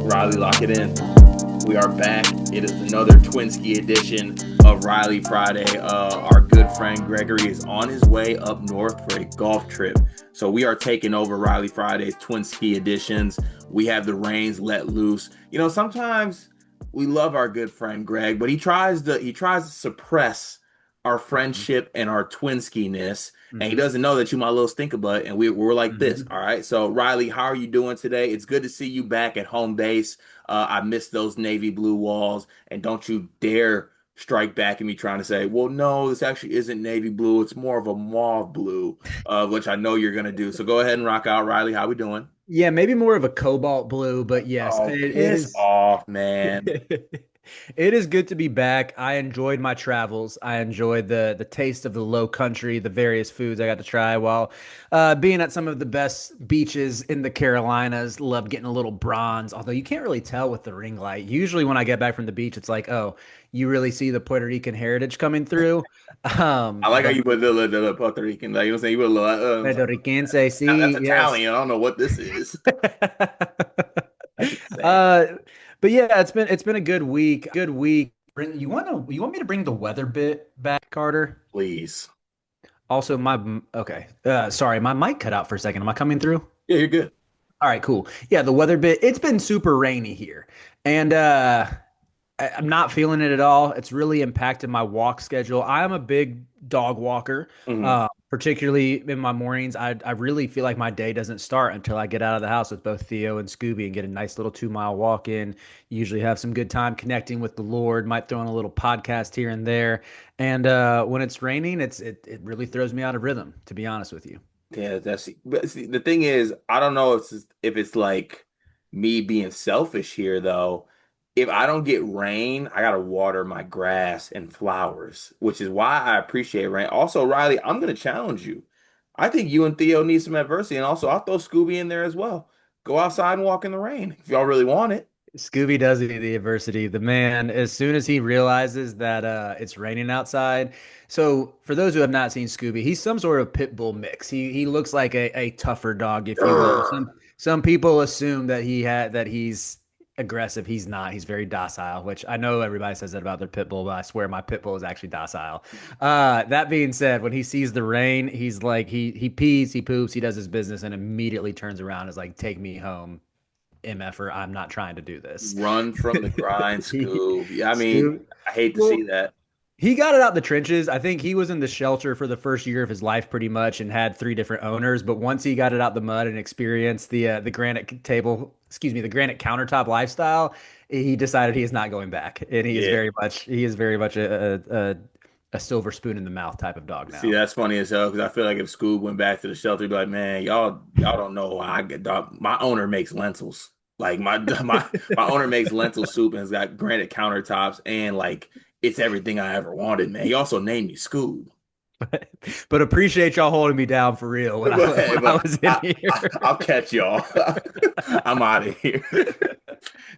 Riley, lock it in. We are back. It is another Twinski edition of Riley Friday. Our good friend Gregory is on his way up north for a golf trip. So we are taking over Riley Friday's Twinski editions. We have the reins let loose. You know, sometimes we love our good friend Greg, but he tries to suppress our Mhm. friendship and our Twinskiness. And he Mhm. doesn't know that you my little stinker butt, and we're like this. Mhm. All right. So Riley, how are you doing today? It's good to see you back at home base. I miss those navy blue walls, and don't you dare strike back at me trying to say, well, no, this actually isn't navy blue. It's more of a mauve blue, which I know you're gonna do. So go ahead and rock out, Riley. How we doing? Yeah, maybe more of a cobalt blue, but yes, Oh, it piss is. off, man. It is good to be back. I enjoyed my travels. I enjoyed the taste of the low country, the various foods I got to try while being at some of the best beaches in the Carolinas. Loved getting a little bronze, although you can't really tell with the ring light. Usually when I get back from the beach, it's like, oh, you really see the Puerto Rican heritage coming through. I like how But you put the Puerto Rican, like you know what I'm saying? You put a little, Puerto Ricense, that's sí, yes. Italian. I don't know what this is. That's insane. uh, but yeah, it's been a good week. Good week. You want me to bring the weather bit back, Carter? Please. Also, okay. Sorry, my mic cut out for a second. Am I coming through? Yeah, you're good. All right, cool. Yeah, the weather bit. It's been super rainy here, and I'm not feeling it at all. It's really impacted my walk schedule. I'm a big dog walker, Hmm. particularly in my mornings. I really feel like my day doesn't start until I get out of the house with both Theo and Scooby and get a nice little 2 mile walk in. Usually have some good time connecting with the Lord. Might throw in a little podcast here and there. And when it's raining, it really throws me out of rhythm, to be honest with you. Yeah, but see, the thing is, I don't know if it's like me being selfish here though. If I don't get rain, I gotta water my grass and flowers, which is why I appreciate rain. Also, Riley, I'm gonna challenge you. I think you and Theo need some adversity, and also I'll throw Scooby in there as well. Go outside and walk in the rain if y'all really want it. Scooby does need the adversity. The man, as soon as he realizes that it's raining outside. So, for those who have not seen Scooby, he's some sort of pit bull mix. He looks like a tougher dog, if you will. Grr. Some people assume that he's aggressive. He's not. He's very docile, which I know everybody says that about their pit bull, but I swear my pit bull is actually docile. That being said, when he sees the rain, he's like he pees, he poops, he does his business, and immediately turns around and is like, "Take me home." MFer, I'm not trying to do this. Run from the grind, Scoob. Yeah, I mean, Scoot. I hate to see Well, that. he got it out the trenches. I think he was in the shelter for the first year of his life, pretty much, and had three different owners. But once he got it out the mud and experienced the granite table, excuse me, the granite countertop lifestyle, he decided he is not going back, and Yeah. he is very much a silver spoon in the mouth type of dog See, now. that's funny as hell because I feel like if Scoob went back to the shelter, he'd be like, "Man, y'all don't know. I get dog. My owner makes lentils. Like my owner makes lentil soup and has got granite countertops and like it's everything I ever wanted, man. He also named me Scoob, But appreciate y'all holding me down for real when but, when hey, I but was in I'll here. catch y'all. I'm out of here.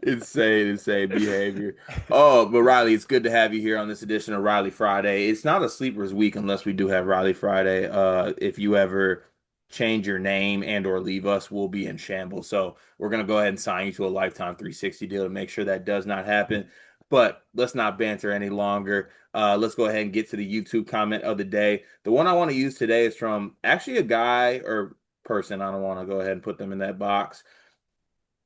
Insane behavior. Oh, but Riley, it's good to have you here on this edition of Riley Friday. It's not a sleepers week unless we do have Riley Friday. If you ever change your name and or leave us, we'll be in shambles. So we're gonna go ahead and sign you to a lifetime 360 deal to make sure that does not happen. But let's not banter any longer. Let's go ahead and get to the YouTube comment of the day. The one I want to use today is from actually a guy or person. I don't want to go ahead and put them in that box.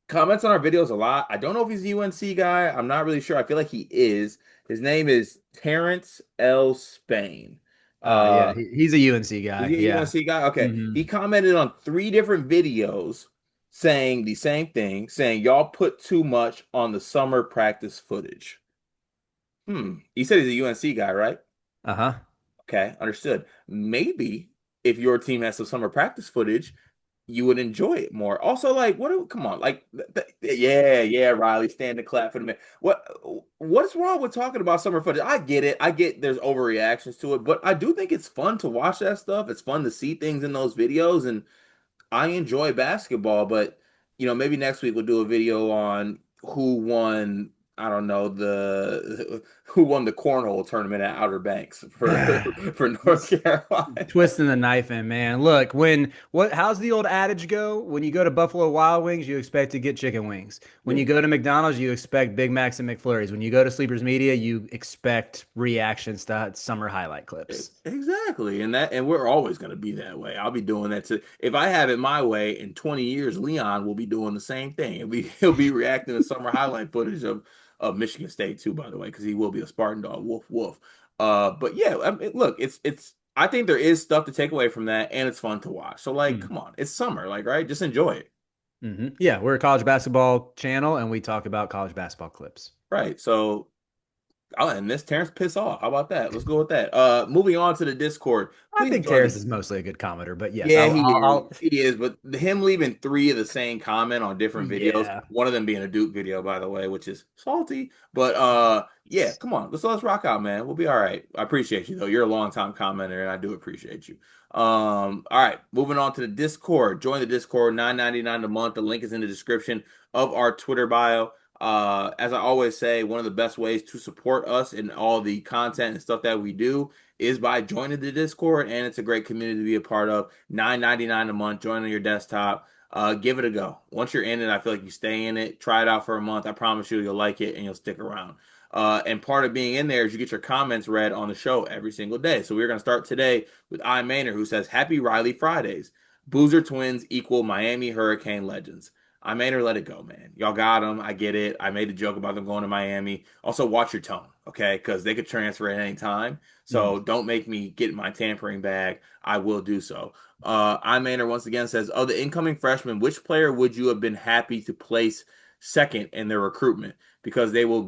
Comments on our videos a lot. I don't know if he's a UNC guy. I'm not really sure. I feel like he is. His name is Terrence L. Spain. Yeah, Uh, he's a UNC is guy. he a Yeah. UNC guy? Okay. hmm He commented on three different videos saying the same thing, saying y'all put too much on the summer practice footage. He said he's a UNC guy, right? Uh-huh. Okay, understood. Maybe if your team has some summer practice footage, you would enjoy it more. Also, like, come on, like, yeah, Riley, stand and clap for the man. What's wrong with talking about summer footage? I get it. I get there's overreactions to it, but I do think it's fun to watch that stuff. It's fun to see things in those videos, and I enjoy basketball. But maybe next week we'll do a video on who won. I don't know the who won the cornhole tournament at Outer Banks for for North Carolina. Twisting the knife in, man. Look, how's the old adage go? When you go to Buffalo Wild Wings, you expect to get chicken wings. When Yeah. you go to McDonald's, you expect Big Macs and McFlurries. When you go to Sleepers Media, you expect reactions to summer highlight clips. Exactly. And we're always going to be that way. I'll be doing that too. If I have it my way in 20 years, Leon will be doing the same thing. He'll be reacting to summer highlight footage of Michigan State too, by the way, because he will be a Spartan dog. Woof woof. But yeah, I mean, look, it's I think there is stuff to take away from that and it's fun to watch. So like, Mm. come on. It's summer, like, right? Just enjoy it. Yeah, we're a college basketball channel and we talk about college basketball clips. Right. So I'll end this. Terrence piss off. How about that? Let's go with that. Moving on to the Discord. I Please think join Terrace the is mostly a good commenter, but yes, Yeah, I'll, I'll he is, but him leaving three of the same comment on different videos, yeah. one of them being a Duke video, by the way, which is salty. But yeah, come on, let's rock out, man. We'll be all right. I appreciate you though. You're a long time commenter, and I do appreciate you. All right, moving on to the Discord. Join the Discord, 9.99 a month. The link is in the description of our Twitter bio. As I always say, one of the best ways to support us and all the content and stuff that we do is by joining the Discord, and it's a great community to be a part of. 9.99 a month, join on your desktop. Give it a go. Once you're in it, I feel like you stay in it. Try it out for a month. I promise you, you'll like it and you'll stick around. And part of being in there is you get your comments read on the show every single day. So we're going to start today with I Maynard, who says, Happy Riley Fridays. Boozer twins equal Miami Hurricane legends. I Maynard, let it go, man. Y'all got them. I get it. I made a joke about them going to Miami. Also, watch your tone, okay? Because they could transfer at any time. Mm. So don't make me get my tampering bag. I will do so. I Manor once again says, of the incoming freshmen, which player would you have been happy to place second in their recruitment? Because they will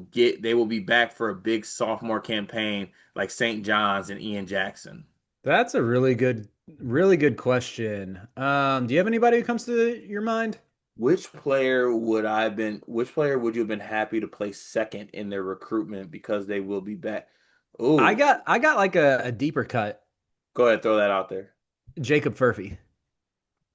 be back for a big sophomore campaign like St. John's and Ian Jackson. That's a really good question. Do you have anybody who comes to your mind? Which player would you have been happy to place second in their recruitment because they will be back? I Oh, got I got like a deeper cut. go ahead, throw that out there. Jacob Furphy.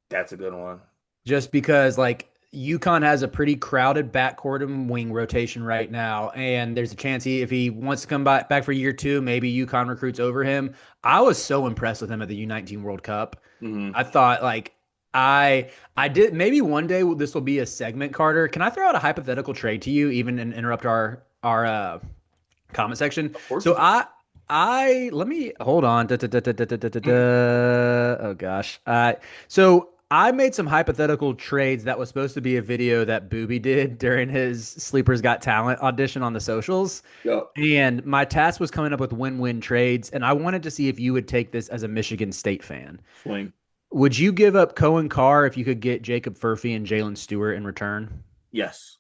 That's a good one. Just because like UConn has a pretty crowded backcourt and wing rotation right now, and there's a chance if he wants to come back for year two, maybe UConn recruits over him. I was so impressed with him at the U19 World Cup. Hmm. I thought like I did maybe one day this will be a segment, Carter. Can I throw out a hypothetical trade to you, even and interrupt our comment section? Of course you So can. I let me hold on. Oh gosh. So I made some hypothetical trades that was supposed to be a video that Booby did during his Sleepers Got Talent audition on the socials. Yep. And my task was coming up with win-win trades, and I wanted to see if you would take this as a Michigan State fan. Swing. Would you give up Cohen Carr if you could get Jacob Furphy and Jalen Stewart in return? Yes.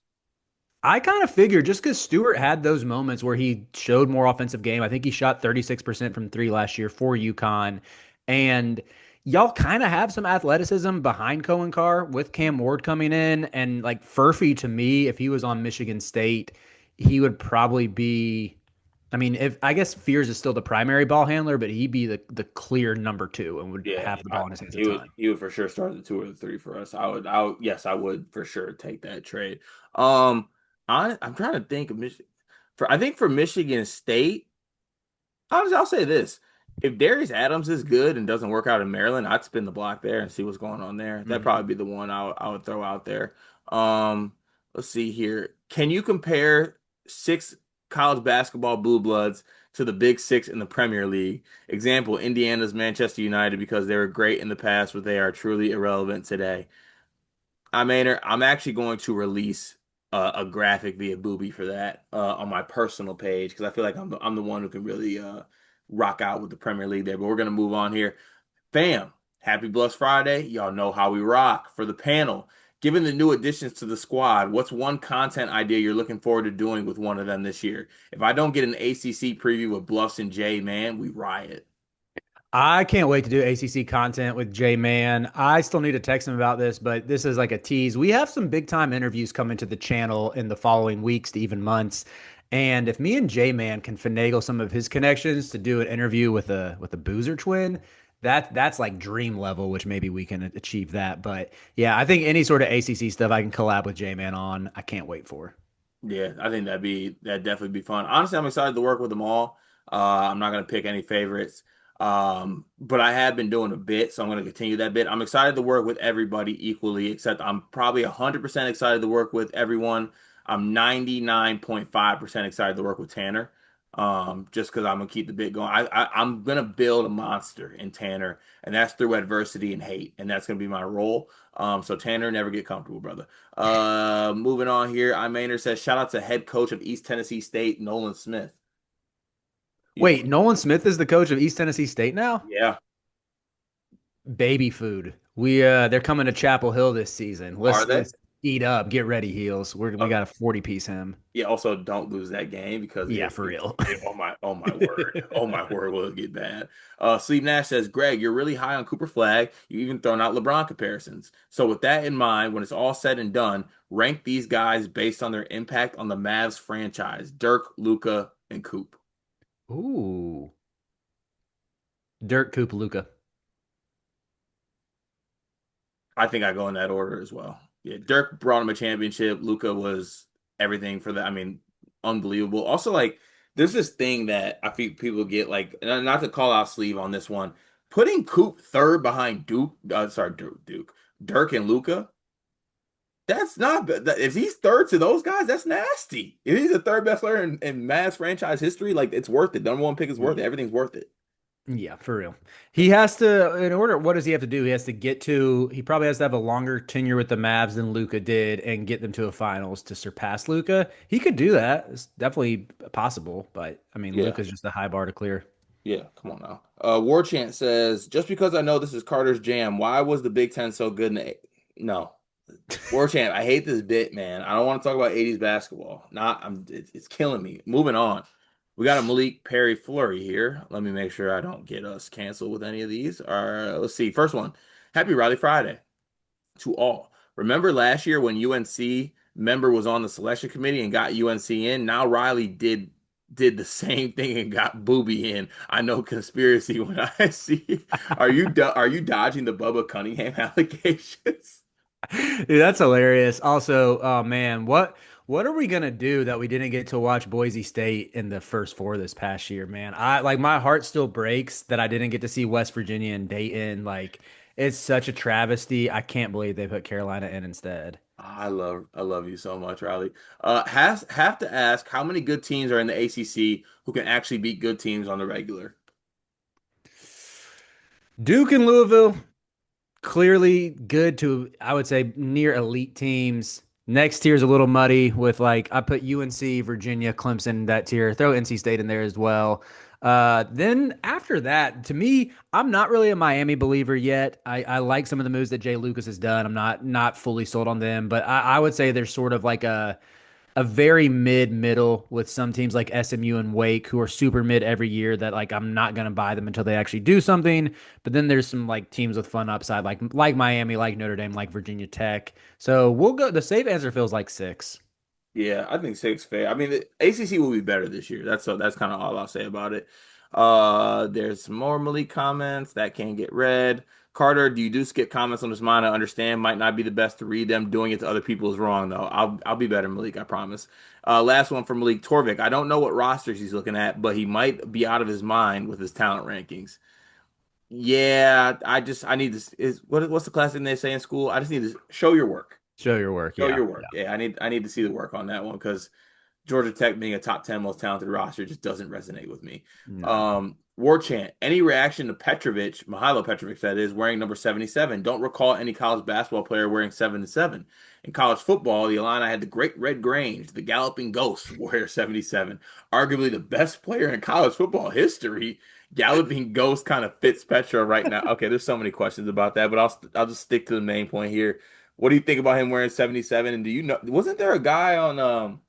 I kind of figured just because Stewart had those moments where he showed more offensive game. I think he shot 36% from three last year for UConn. And y'all kind of have some athleticism behind Cohen Carr with Cam Ward coming in. And like Furphy, to me, if he was on Michigan State, he would probably be. I mean, if I guess Fears is still the primary ball handler, but he'd be the clear number two and would Yeah, have the ball in his hands a he would ton. for sure start the two or the three for us. Yes, I would for sure take that trade. I'm trying to think of Michigan I think for Michigan State, I'll say this. If Darius Adams is good and doesn't work out in Maryland, I'd spin the block there and see what's going on there. That'd Mhm. probably be the one I would throw out there. Um, let's see here. Can you compare six college basketball blue bloods to the Big Six in the Premier League? Example, Indiana's Manchester United because they were great in the past, but they are truly irrelevant today. I'm actually going to release a graphic via Booby for that on my personal page because I feel like I'm the one who can really rock out with the Premier League there. But we're gonna move on here. Fam, happy Blessed Friday. Y'all know how we rock. For the panel, given the new additions to the squad, what's one content idea you're looking forward to doing with one of them this year? If I don't get an ACC preview with Bluffs and Jay, man, we riot. I can't wait to do ACC content with J Man. I still need to text him about this, but this is like a tease. We have some big time interviews coming to the channel in the following weeks to even months. And if me and J Man can finagle some of his connections to do an interview with a Boozer twin, that's like dream level, which maybe we can achieve that. But yeah, I think any sort of ACC stuff I can collab with J Man on, I can't wait for. Yeah, I think that'd definitely be fun. Honestly, I'm excited to work with them all. I'm not gonna pick any favorites, but I have been doing a bit, so I'm gonna continue that bit. I'm excited to work with everybody equally, except I'm probably 100% excited to work with everyone. I'm 99.5% excited to work with Tanner, just because I'm gonna keep the bit going. I'm gonna build a monster in Tanner, and that's through adversity and hate, and that's gonna be my role. So Tanner, never get comfortable, brother. Moving on here, I Maynard says, shout out to head coach of East Tennessee State, Nolan Smith. You know, Wait, Nolan Smith is the coach of East Tennessee State now? yeah. Baby food. They're coming to Chapel Hill this season. Are they? Let's eat up. Get ready, heels. We Uh, got a 40 piece him. yeah. Also, don't lose that game because Yeah, for real. oh my word, oh my word, will it get bad? Steve Nash says, Greg, you're really high on Cooper Flag. You even thrown out LeBron comparisons. So with that in mind, when it's all said and done, rank these guys based on their impact on the Mavs franchise: Dirk, Luca, and Coop. Ooh. Dirk Luka. I think I go in that order as well. Yeah, Dirk brought him a championship. Luca was everything for that. I mean, unbelievable. Also, like, there's this thing that I think people get like, not to call out sleeve on this one, putting Coop third behind Duke, Dirk and Luca. That's not if he's third to those guys, that's nasty. If he's the third best player in Mavs franchise history, like it's worth it. Number one pick is worth it. Everything's worth it. Yeah, for real. He has to, in order, what does he have to do? He has to get to, he probably has to have a longer tenure with the Mavs than Luca did and get them to a finals to surpass Luca. He could do that. It's definitely possible, but I mean, Yeah. Luca's just a high bar to clear. Yeah, come on now. War Chant says, just because I know this is Carter's jam, why was the Big Ten so good in the no. War Chant, I hate this bit, man. I don't want to talk about 80s basketball. Not it's killing me. Moving on. We got a Malik Perry flurry here. Let me make sure I don't get us canceled with any of these. Let's see. First one. Happy Riley Friday to all. Remember last year when UNC member was on the selection committee and got UNC in? Now Riley did the same thing and got Booby in. I know conspiracy when I see it. Are you dodging the Bubba Cunningham allegations? Dude, that's hilarious. Also, oh man, what are we gonna do that we didn't get to watch Boise State in the first four this past year, man? I like my heart still breaks that I didn't get to see West Virginia and Dayton. Like it's such a travesty. I can't believe they put Carolina in instead. I love you so much, Riley. Has have to ask how many good teams are in the ACC who can actually beat good teams on the regular? Duke and Louisville, clearly good to, I would say, near elite teams. Next tier is a little muddy with like I put UNC, Virginia, Clemson that tier. Throw NC State in there as well. Then after that, to me, I'm not really a Miami believer yet. I like some of the moves that Jay Lucas has done. I'm not fully sold on them, but I would say there's sort of like a very middle with some teams like SMU and Wake who are super mid every year that like I'm not gonna buy them until they actually do something. But then there's some like teams with fun upside like Miami, like Notre Dame, like Virginia Tech. So we'll go. The safe answer feels like six. Yeah, I think six fair. I mean, the ACC will be better this year. That's kind of all I'll say about it. There's some more Malik comments that can get read. Carter, do you do skip comments on this mine? I understand might not be the best to read them. Doing it to other people is wrong though. I'll be better, Malik. I promise. Last one from Malik Torvik. I don't know what rosters he's looking at, but he might be out of his mind with his talent rankings. Yeah, I need this. What's the class thing they say in school? I just need to show your work. Show your work. Show Yeah. your work. Yeah, I need to see the work on that one because Georgia Tech being a top 10 most talented roster just doesn't resonate with me. No. War Chant, any reaction to Petrovic, Mihailo Petrovic, that is, wearing number 77? Don't recall any college basketball player wearing 77. In college football, the Illini had the Great Red Grange, the Galloping Ghost, wear 77. Arguably the best player in college football history. Galloping Ghost kind of fits Petro right now. Okay, there's so many questions about that, but I'll just stick to the main point here. What do you think about him wearing 77? And do you know, wasn't there a guy on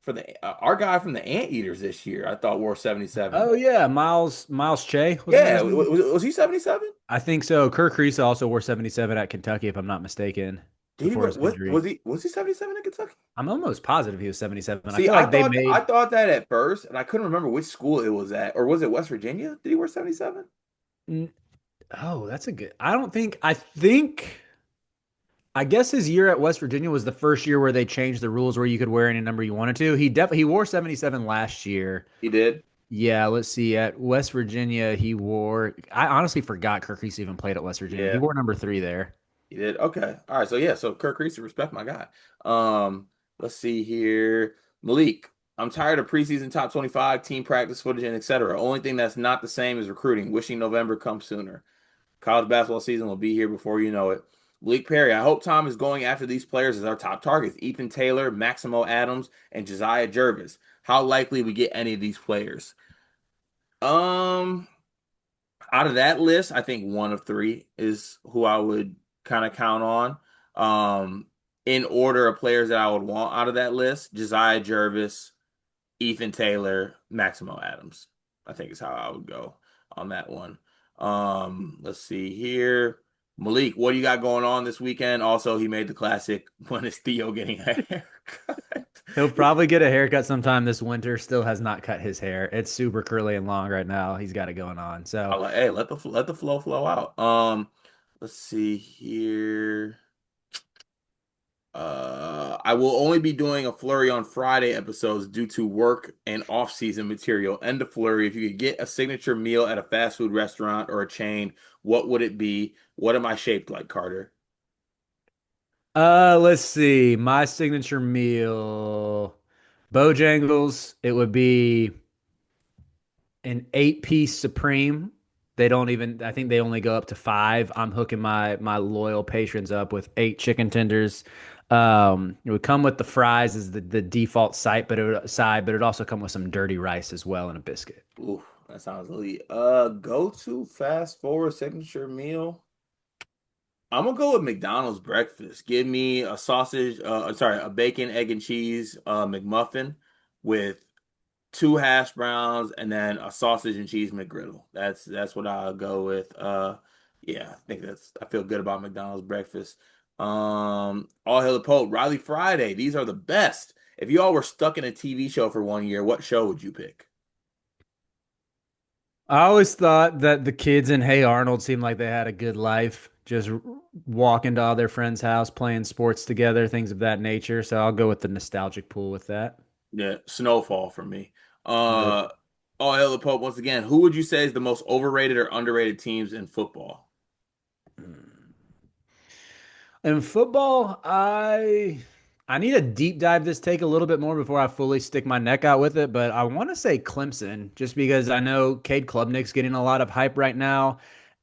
for the our guy from the Anteaters this year, I thought wore 77. Oh yeah, Miles Che wasn't that Yeah, his name? was he 77? I think so. Kirk Creesa also wore 77 at Kentucky, if I'm not mistaken, Did he before wear his injury. was he 77 in Kentucky? I'm almost positive he was 77. I See, feel like they I made. thought that at first, and I couldn't remember which school it was at, or was it West Virginia? Did he wear 77? Oh, that's a good. I don't think. I think. I guess his year at West Virginia was the first year where they changed the rules where you could wear any number you wanted to. He wore 77 last year. He did. Yeah, let's see. At West Virginia, he wore. I honestly forgot Kirk Reese even played at West Virginia. He Yeah, wore number 3 there. he did. Okay. All right. So yeah. So Kirk Reese, respect my guy. Um, let's see here. Malik, I'm tired of preseason top 25, team practice footage, and etc. Only thing that's not the same is recruiting. Wishing November comes sooner. College basketball season will be here before you know it. Malik Perry, I hope Tom is going after these players as our top targets. Ethan Taylor, Maximo Adams, and Josiah Jervis. How likely we get any of these players? Um, Out of that list, I think one of three is who I would kind of count on. Um, in order of players that I would want out of that list, Josiah Jervis, Ethan Taylor, Maximo Adams. I think is how I would go on that one. Let's see here. Malik, what do you got going on this weekend? Also, he made the classic when is Theo getting a haircut? He'll probably get a haircut sometime this winter. Still has not cut his hair. It's super curly and long right now. He's got it going on. I So like, hey, let the flow out. Let's see here. I will only be doing a flurry on Friday episodes due to work and off-season material. End of flurry. If you could get a signature meal at a fast food restaurant or a chain, what would it be? What am I shaped like, Carter? let's see. My signature meal, Bojangles. It would be an 8-piece Supreme. They don't even. I think they only go up to 5. I'm hooking my loyal patrons up with 8 chicken tenders. It would come with the fries as the default side, but it would also come with some dirty rice as well and a biscuit. Ooh, that sounds elite. Go to fast forward signature meal. I'm gonna go with McDonald's breakfast. Give me a sausage, sorry, a bacon, egg, and cheese McMuffin with 2 hash browns and then a sausage and cheese McGriddle. That's what I'll go with. Yeah, I think I feel good about McDonald's breakfast. All hail the Pope, Riley Friday. These are the best. If you all were stuck in a TV show for 1 year, what show would you pick? I always thought that the kids in Hey Arnold seemed like they had a good life, just walking to all their friends' house, playing sports together, things of that nature. So I'll go with the nostalgic pool with that. Yeah, Snowfall for me. Nope. Uh, all hail the Pope once again. Who would you say is the most overrated or underrated teams in football? In football, I need to deep dive this take a little bit more before I fully stick my neck out with it, but I want to say Clemson just because I know Cade Klubnik's getting a lot of hype right now,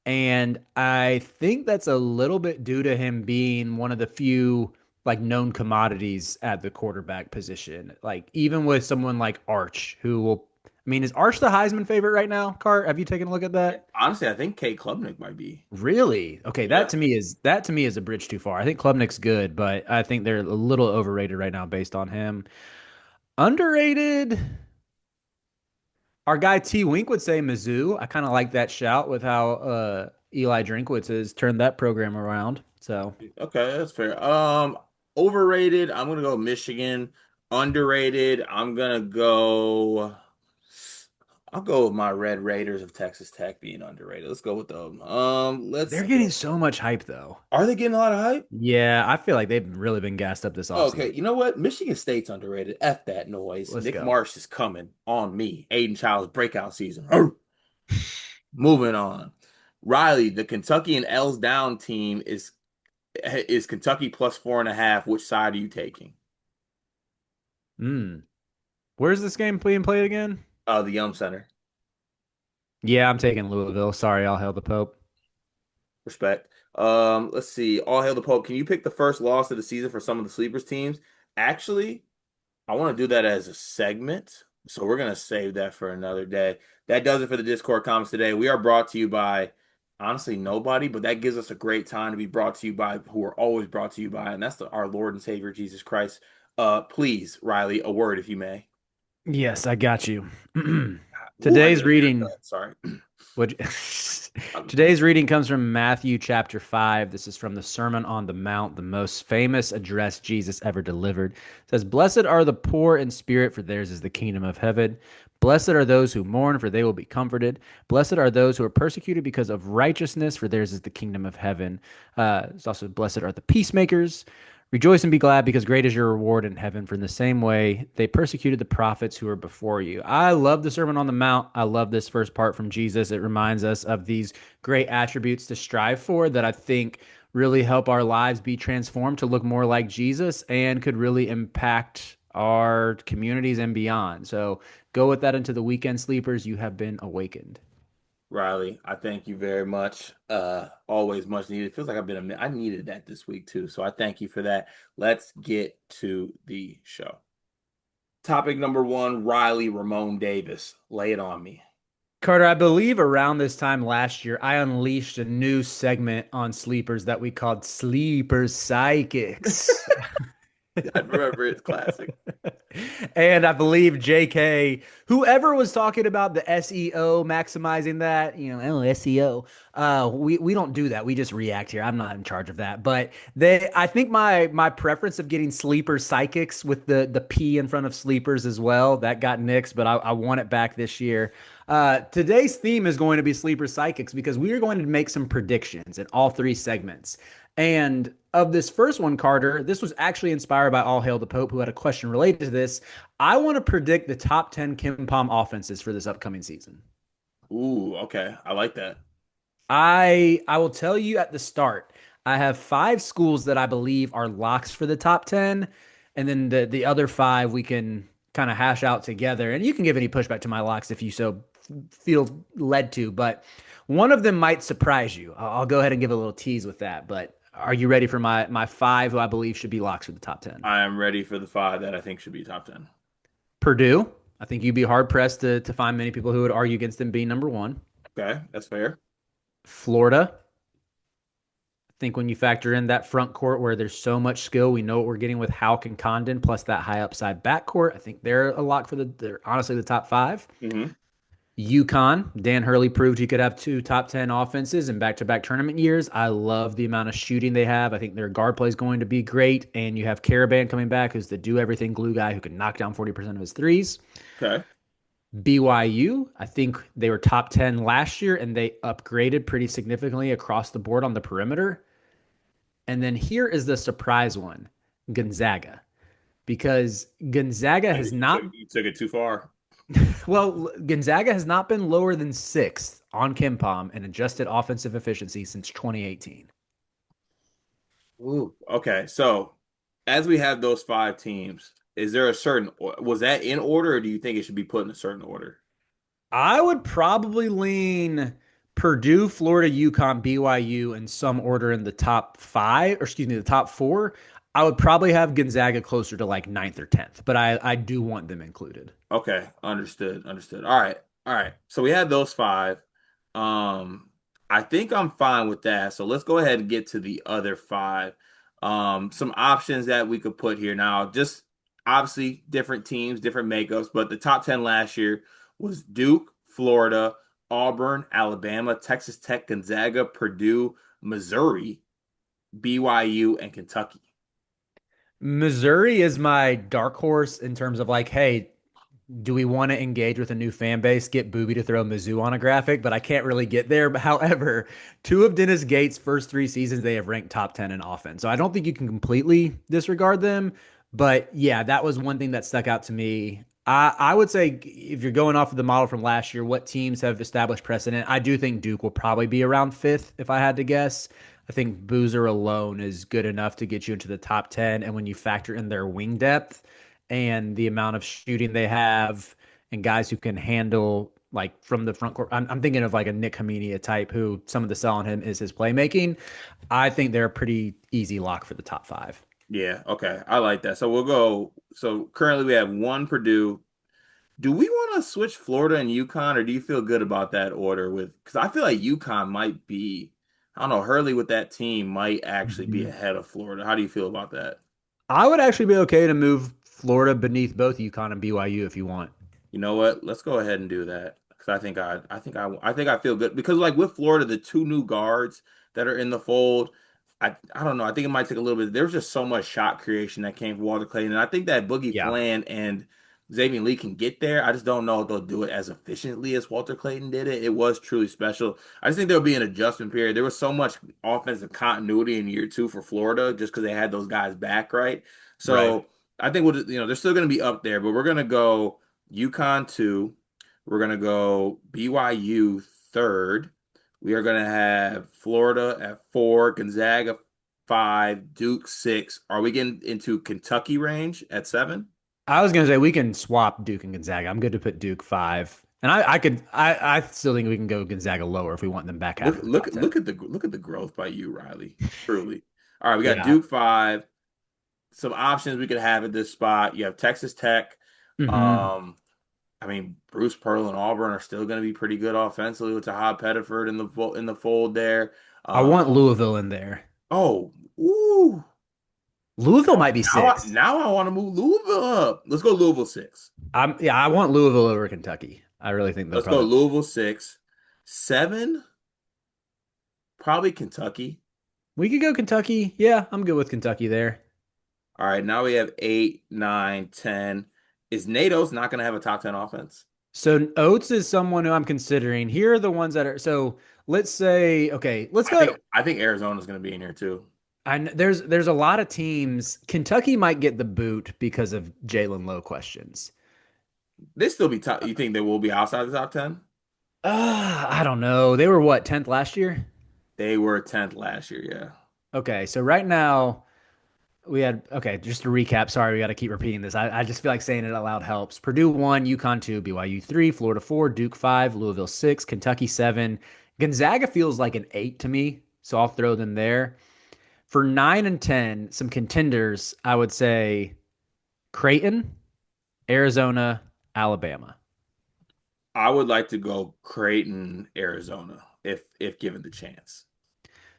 and I think that's a little bit due to him being one of the few like known commodities at the quarterback position. Like even with someone like Arch, who will, I mean, is Arch the Heisman favorite right now? Cart, have you taken a look at that? Honestly, I think Kate Klubnik might be. Really? Okay, Yeah. that to me is a bridge too far. I think Klubnik's good, but I think they're a little overrated right now based on him. Underrated. Our guy T Wink would say Mizzou. I kind of like that shout with how Eli Drinkwitz has turned that program around. So Okay, that's fair. Overrated, I'm gonna go Michigan. Underrated, I'll go with my Red Raiders of Texas Tech being underrated. Let's go with them. Let's they're getting so much hype though. Are they getting a lot of hype? Yeah, I feel like they've really been gassed up this Okay, offseason. you know what? Michigan State's underrated. F that noise. Let's Nick go. Marsh is coming on me. Aiden Child's breakout season. Arr! Moving on. Riley, the Kentucky and L's down team is Kentucky plus 4.5. Which side are you taking? Hmm. Where's this game being played again? The Yum Center. Yeah, I'm taking Louisville. Sorry, I'll hail the Pope. Respect. Let's see. All hail the Pope. Can you pick the first loss of the season for some of the sleepers teams? Actually, I want to do that as a segment, so we're gonna save that for another day. That does it for the Discord comments today. We are brought to you by honestly nobody, but that gives us a great time to be brought to you by who we're always brought to you by, and that's our Lord and Savior Jesus Christ. Please, Riley, a word if you may. Yes, I got you. Ooh, I Today's need a reading. haircut. Sorry. What Today's reading comes from Matthew chapter 5. This is from the Sermon on the Mount, the most famous address Jesus ever delivered. It says, "Blessed are the poor in spirit, for theirs is the kingdom of heaven. Blessed are those who mourn, for they will be comforted. Blessed are those who are persecuted because of righteousness, for theirs is the kingdom of heaven. It's also blessed are the peacemakers. Rejoice and be glad, because great is your reward in heaven. For in the same way they persecuted the prophets who were before you. I love the Sermon on the Mount. I love this first part from Jesus. It reminds us of these great attributes to strive for that I think really help our lives be transformed to look more like Jesus and could really impact our communities and beyond. So go with that into the weekend sleepers. You have been awakened. Riley, I thank you very much. Always much needed. It feels like I needed that this week too. So I thank you for that. Let's get to the show. Topic number one, Riley Ramon Davis. Lay it on me. Carter, I believe around this time last year, I unleashed a new segment on sleepers that we called Sleeper Psychics. I remember it's classic. And I believe JK, whoever was talking about the SEO maximizing that, SEO. We don't do that. We just react here. I'm not in charge of that. But I think my preference of getting sleeper psychics with the P in front of sleepers as well, that got nixed, but I want it back this year. Today's theme is going to be sleeper psychics because we are going to make some predictions in all three segments. And of this first one, Carter, this was actually inspired by All Hail the Pope, who had a question related to this. I want to predict the top 10 Kenpom offenses for this upcoming season. Ooh, okay. I like that. I will tell you at the start, I have five schools that I believe are locks for the top 10. And then the other five we can kind of hash out together. And you can give any pushback to my locks if you so feel led to. But one of them might surprise you. I'll go ahead and give a little tease with that. But are you ready for my five who I believe should be locks for the top 10? I am ready for the five that I think should be top 10. Purdue. I think you'd be hard pressed to find many people who would argue against them being number one. Okay, that's fair. Florida. I think when you factor in that front court where there's so much skill, we know what we're getting with Houck and Condon, plus that high upside backcourt. I think they're a lock for they're honestly the top five. Hmm. UConn, Dan Hurley proved he could have two top 10 offenses in back to back tournament years. I love the amount of shooting they have. I think their guard play is going to be great. And you have Caravan coming back, who's the do everything glue guy who can knock down 40% of his threes. Okay. BYU, I think they were top 10 last year and they upgraded pretty significantly across the board on the perimeter. And then here is the surprise one, Gonzaga, because Gonzaga has not, You took it too far. well, Gonzaga has not been lower than sixth on Kenpom in adjusted offensive efficiency since 2018. Ooh. Okay, so as we have those five teams, is there a certain was that in order, or do you think it should be put in a certain order? I would probably lean Purdue, Florida, UConn, BYU in some order in the top five, or excuse me, the top four. I would probably have Gonzaga closer to like ninth or 10th, but I do want them included. Okay, understood, understood. All right, all right. So we had those five. Um, I think I'm fine with that. So let's go ahead and get to the other five. Some options that we could put here now. Just obviously different teams, different makeups, but the top 10 last year was Duke, Florida, Auburn, Alabama, Texas Tech, Gonzaga, Purdue, Missouri, BYU, and Kentucky. Missouri is my dark horse in terms of like, hey, do we want to engage with a new fan base? Get Booby to throw Mizzou on a graphic, but I can't really get there. But however, two of Dennis Gates' first three seasons, they have ranked top 10 in offense. So I don't think you can completely disregard them. But yeah, that was one thing that stuck out to me. I would say if you're going off of the model from last year, what teams have established precedent, I do think Duke will probably be around fifth if I had to guess. I think Boozer alone is good enough to get you into the top 10. And when you factor in their wing depth, and the amount of shooting they have and guys who can handle like from the front court. I'm thinking of like a Nick Hamenia type who some of the sell on him is his playmaking. I think they're a pretty easy lock for the top five. Yeah, okay. I like that. So we'll go. So currently we have one Purdue. Do we want to switch Florida and UConn, or do you feel good about that order with because I feel like UConn might be, I don't know, Hurley with that team might actually be Mhm. ahead of Florida. How do you feel about that? I would actually be okay to move Florida beneath both UConn and BYU if you want. You know what? Let's go ahead and do that because I think I feel good because like with Florida, the two new guards that are in the fold, I don't know. I think it might take a little bit. There's just so much shot creation that came from Walter Clayton, and I think that Boogie Yeah. Flan and Xavier Lee can get there. I just don't know if they'll do it as efficiently as Walter Clayton did it. It was truly special. I just think there'll be an adjustment period. There was so much offensive continuity in year two for Florida just because they had those guys back, right? Right. So I think they're still going to be up there, but we're going to go UConn two. We're going to go BYU third. We are going to have Florida at four, Gonzaga five, Duke six. Are we getting into Kentucky range at seven? I was gonna say we can swap Duke and Gonzaga. I'm good to put Duke five, and I still think we can go Gonzaga lower if we want them back half Look, of the top look, 10. look at the growth by you, Riley. Truly. All right, we got Yeah. Duke five. Some options we could have at this spot. You have Texas Tech. Hmm. Um, I mean, Bruce Pearl and Auburn are still going to be pretty good offensively with Tahad Pettiford in the fold there. I want Um, Louisville in there. oh, ooh. Louisville might be six. Now I want to move Louisville up. Let's go Louisville six. I want Louisville over Kentucky. I really think they'll Let's go probably. Louisville six. Seven, probably Kentucky. We could go Kentucky. Yeah, I'm good with Kentucky there. All right, now we have eight, nine, 10. Is NATO's not going to have a top 10 offense? So Oates is someone who I'm considering. Here are the ones that are. So let's say, okay, let's go. I think Arizona's going to be in here too. There's a lot of teams. Kentucky might get the boot because of Jalen Lowe questions. They still be top. You think they will be outside the top 10? I don't know. They were what, 10th last year? They were 10th last year, yeah. Okay, so right now okay, just to recap. Sorry, we got to keep repeating this. I just feel like saying it out loud helps. Purdue 1, UConn 2, BYU 3, Florida 4, Duke 5, Louisville 6, Kentucky 7. Gonzaga feels like an 8 to me, so I'll throw them there. For 9 and 10, some contenders, I would say Creighton, Arizona, Alabama. I would like to go Creighton, Arizona, if given the chance.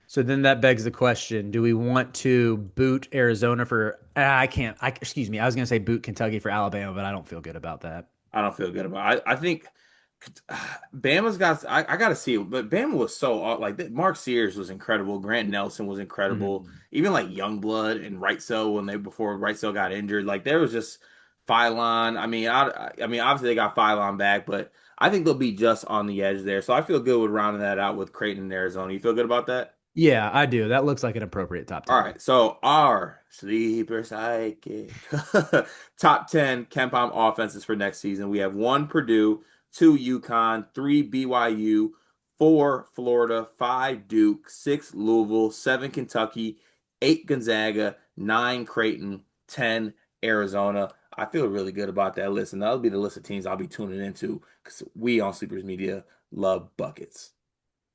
So then that begs the question, do we want to boot Arizona for I can't I excuse me, I was going to say boot Kentucky for Alabama, but I don't feel good about that. I don't feel good about it. I think Bama's got. I got to see it, but Bama was so like Mark Sears was incredible. Grant Nelson was incredible. Mhm. Even like Youngblood and Wrightsell when they before Wrightsell got injured, like there was just Phylon. I mean, obviously they got Phylon back, but I think they'll be just on the edge there. So I feel good with rounding that out with Creighton and Arizona. You feel good about that? Yeah, I do. That looks like an appropriate top All 10. right, so our sleeper psychic top 10 Kenpom offenses for next season. We have one Purdue, two UConn, three BYU, four Florida, five Duke, six Louisville, seven Kentucky, eight Gonzaga, nine Creighton, 10 Arizona. I feel really good about that list, and that'll be the list of teams I'll be tuning into because we on Sleepers Media love buckets.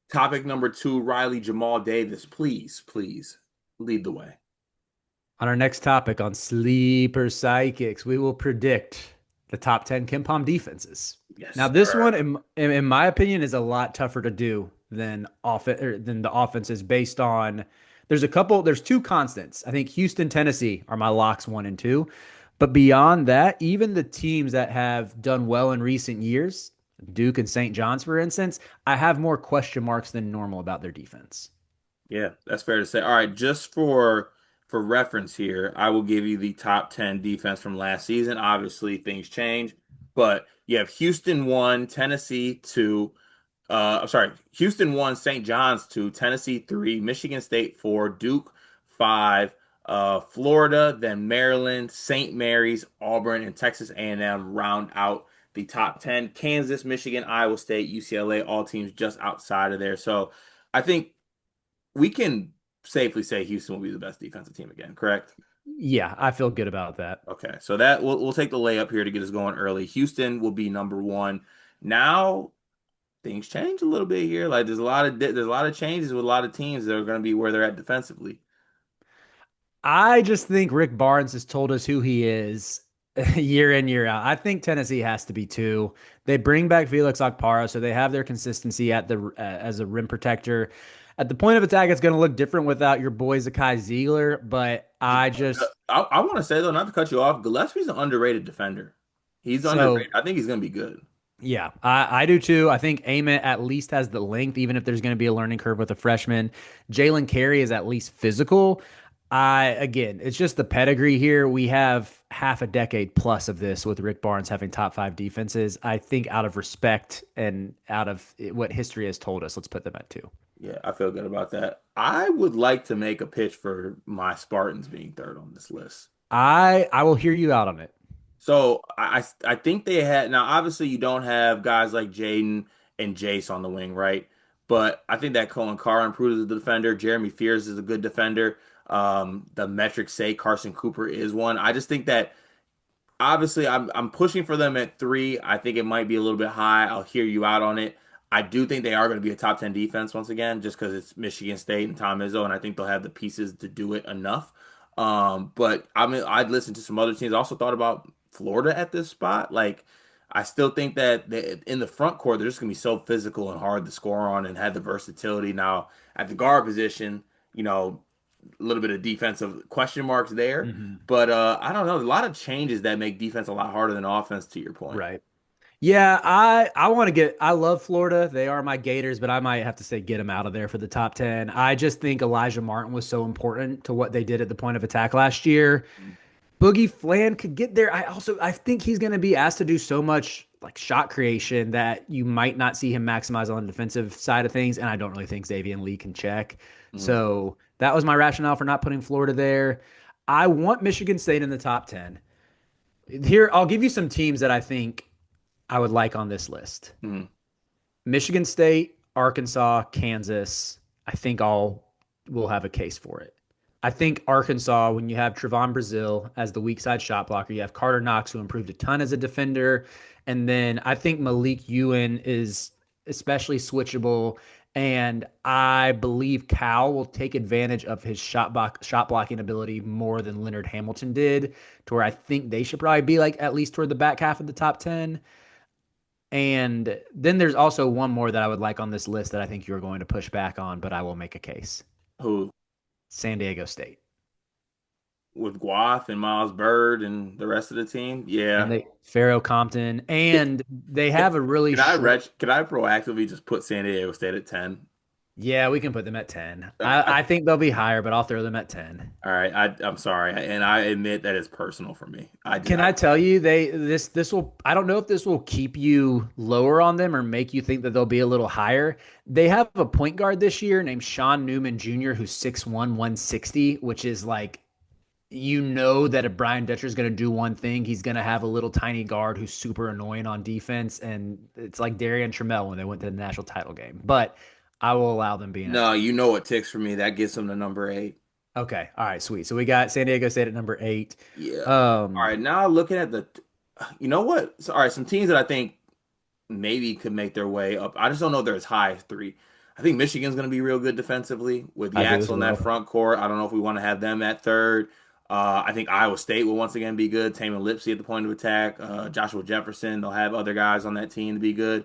Topic number two, Riley Jamal Davis. Please lead the way. On our next topic on sleeper psychics, we will predict the top 10 Kenpom defenses. Now, Yes, this sir. one, in my opinion, is a lot tougher to do than the offenses based on there's two constants. I think Houston, Tennessee are my locks one and two. But beyond that, even the teams that have done well in recent years, Duke and St. John's, for instance, I have more question marks than normal about their defense. Yeah, that's fair to say. All right, just for reference here, I will give you the top 10 defense from last season. Obviously, things change, but you have Houston 1, Tennessee 2, I'm sorry, Houston 1, St. John's 2, Tennessee 3, Michigan State 4, Duke 5, Florida, then Maryland, St. Mary's, Auburn, and Texas A&M round out the top 10. Kansas, Michigan, Iowa State, UCLA, all teams just outside of there. So I think we can safely say Houston will be the best defensive team again, correct? Yeah, I feel good about that. Okay, so that we'll take the layup here to get us going early. Houston will be number one. Now things change a little bit here. Like there's a lot of changes with a lot of teams that are going to be where they're at defensively. I just think Rick Barnes has told us who he is year in, year out. I think Tennessee has to be two. They bring back Felix Okpara, so they have their consistency at the as a rim protector. At the point of attack, it's going to look different without your boy Zakai Ziegler, but I just I want to say though, not to cut you off, Gillespie's an underrated defender. He's so underrated. I think he's going to be good. yeah, I do too. I think Ament at least has the length, even if there's going to be a learning curve with a freshman. Jalen Carey is at least physical. Again, it's just the pedigree here. We have half a decade plus of this with Rick Barnes having top five defenses. I think out of respect and out of what history has told us, let's put them at two. Yeah, I feel good about that. I would like to make a pitch for my Spartans being third on this list. I will hear you out on it. So I think they had now obviously you don't have guys like Jaden and Jace on the wing, right? But I think that Colin Carr improves as a defender. Jeremy Fears is a good defender. The metrics say Carson Cooper is one. I just think that obviously I'm pushing for them at three. I think it might be a little bit high. I'll hear you out on it. I do think they are going to be a top 10 defense once again, just because it's Michigan State and Tom Izzo, and I think they'll have the pieces to do it enough. But I mean, I'd listen to some other teams. I also thought about Florida at this spot. Like, I still think that in the front court, they're just going to be so physical and hard to score on and have the versatility. Now, at the guard position, you know, a little bit of defensive question marks there. Mhm. But I don't know. A lot of changes that make defense a lot harder than offense, to your point. Right. Yeah, I want to get I love Florida. They are my Gators, but I might have to say get them out of there for the top 10. I just think Elijah Martin was so important to what they did at the point of attack last year. Boogie Flan could get there. I think he's going to be asked to do so much like shot creation that you might not see him maximize on the defensive side of things, and I don't really think Xavier Lee can check. Mhm. So that was my rationale for not putting Florida there. I want Michigan State in the top 10. Here, I'll give you some teams that I think I would like on this list. Mhm. Michigan State, Arkansas, Kansas. I think all will have a case for it. I think Arkansas, when you have Trevon Brazile as the weak side shot blocker, you have Carter Knox, who improved a ton as a defender. And then I think Malik Ewan is especially switchable. And I believe Cal will take advantage of his shot blocking ability more than Leonard Hamilton did, to where I think they should probably be like at least toward the back half of the top 10. And then there's also one more that I would like on this list that I think you're going to push back on, but I will make a case. Who San Diego State. with Guath and Miles Bird and the rest of the team? And Yeah. they Pharaoh Compton, and they have a really short. Can I proactively just put San Diego State at 10? Yeah, we can put them at 10. I, I think they'll be higher, but I'll throw them at 10. all right, I'm sorry, and I admit that it's personal for me. I did. Can I tell you this will I don't know if this will keep you lower on them or make you think that they'll be a little higher. They have a point guard this year named Sean Newman Jr. who's 6'1", 160, which is like you know that if Brian Dutcher is going to do one thing, he's going to have a little tiny guard who's super annoying on defense. And it's like Darian Trammell when they went to the national title game. But I will allow them being at No, 10. you know what ticks for me. That gets them to number eight. Okay. All right. Sweet. So we got San Diego State at number 8. Yeah. All Um, right, now looking at you know what? So, all right, some teams that I think maybe could make their way up. I just don't know if they're as high as three. I think Michigan's going to be real good defensively with I do Yaxel as in that well. front court. I don't know if we want to have them at third. I think Iowa State will once again be good. Taman Lipsey at the point of attack. Joshua Jefferson. They'll have other guys on that team to be good.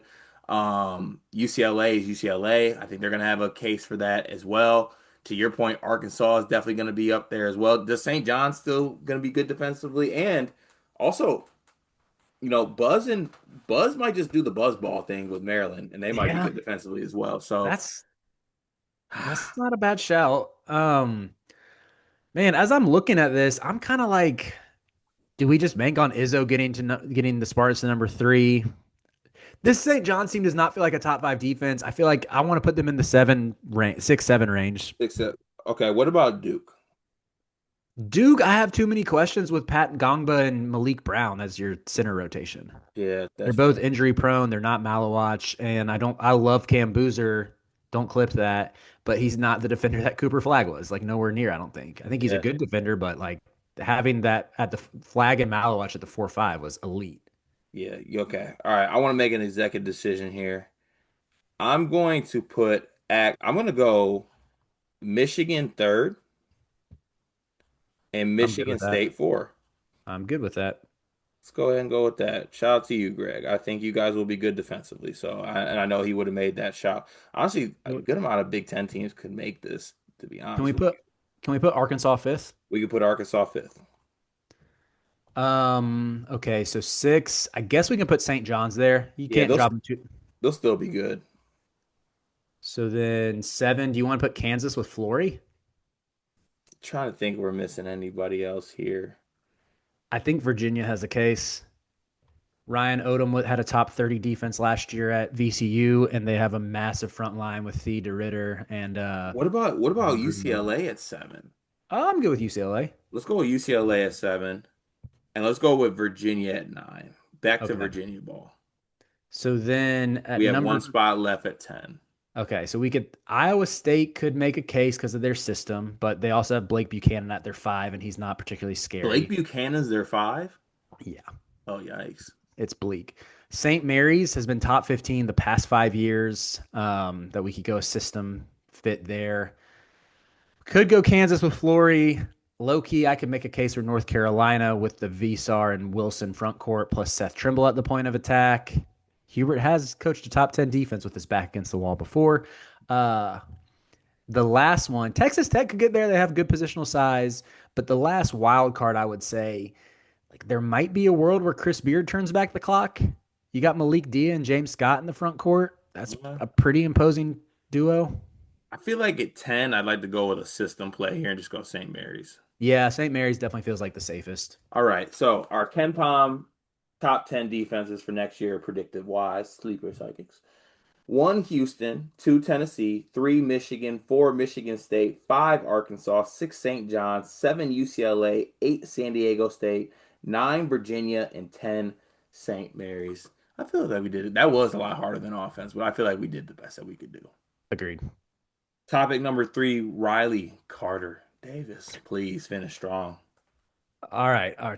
UCLA is UCLA. I think they're going to have a case for that as well. To your point, Arkansas is definitely going to be up there as well. Does St. John's still going to be good defensively? And also, Buzz might just do the buzz ball thing with Maryland, and they might be Yeah, good defensively as well. So, that's that's not a bad shout. Man, as I'm looking at this, I'm kind of like, do we just bank on Izzo getting the Spartans to number 3? This St. John's team does not feel like a top 5 defense. I feel like I want to put them in the 6, 7 range. except okay, what about Duke? Duke, I have too many questions with Pat Gongba and Malik Brown as your center rotation. Yeah, They're that's both true. injury prone. They're not Malawatch, and I love Cam Boozer. Don't clip that, but he's not the defender that Cooper Flag was. Like nowhere near. I don't think. I think he's a Yeah, good defender, but like having that at the Flag and Malawatch at the 4-5 was elite. yeah. Okay. All right. I want to make an executive decision here. I'm going to put act. I'm going to go Michigan third and I'm good Michigan with that. State four. I'm good with that. Let's go ahead and go with that. Shout out to you, Greg. I think you guys will be good defensively. And I know he would have made that shot. Honestly, a good amount of Big Ten teams could make this, to be Can honest we with put you. can we put Arkansas fifth? We could put Arkansas fifth. Okay, so 6. I guess we can put St. John's there. You Yeah, can't drop them too. they'll still be good. So then 7, do you want to put Kansas with Flory? Trying to think we're missing anybody else here. I think Virginia has a case. Ryan Odom had a top 30 defense last year at VCU, and they have a massive front line with Thee DeRitter and What about Bruno. UCLA at 7? Oh, I'm good with UCLA. Let's go with UCLA at 7, and let's go with Virginia at 9. Back to Okay. Virginia ball. So then We at have number, one spot left at 10. okay, so we could, Iowa State could make a case because of their system, but they also have Blake Buchanan at their 5, and he's not particularly Blake scary. Buchanan's their 5. Yeah, Oh, yikes. it's bleak. St. Mary's has been top 15 the past 5 years, that we could go system fit there. Could go Kansas with Flory. Low key, I could make a case for North Carolina with the Vsar and Wilson front court plus Seth Trimble at the point of attack. Hubert has coached a top 10 defense with his back against the wall before. Uh, the last one, Texas Tech could get there. They have good positional size. But the last wild card, I would say, like there might be a world where Chris Beard turns back the clock. You got Malik Dia and James Scott in the front court. That's Yeah. a pretty imposing duo. I feel like at 10, I'd like to go with a system play here and just go St. Mary's. Yeah, St. Mary's definitely feels like the safest. All right. So our Kenpom top 10 defenses for next year, predictive wise, sleeper psychics. 1 Houston, 2 Tennessee, 3 Michigan, 4 Michigan State, 5 Arkansas, 6 St. John's, 7 UCLA, 8 San Diego State, 9 Virginia, and 10 St. Mary's. I feel like we did it. That was a lot harder than offense, but I feel like we did the best that we could do. Agreed. Topic number 3, Riley Carter Davis. Please finish strong. All right, our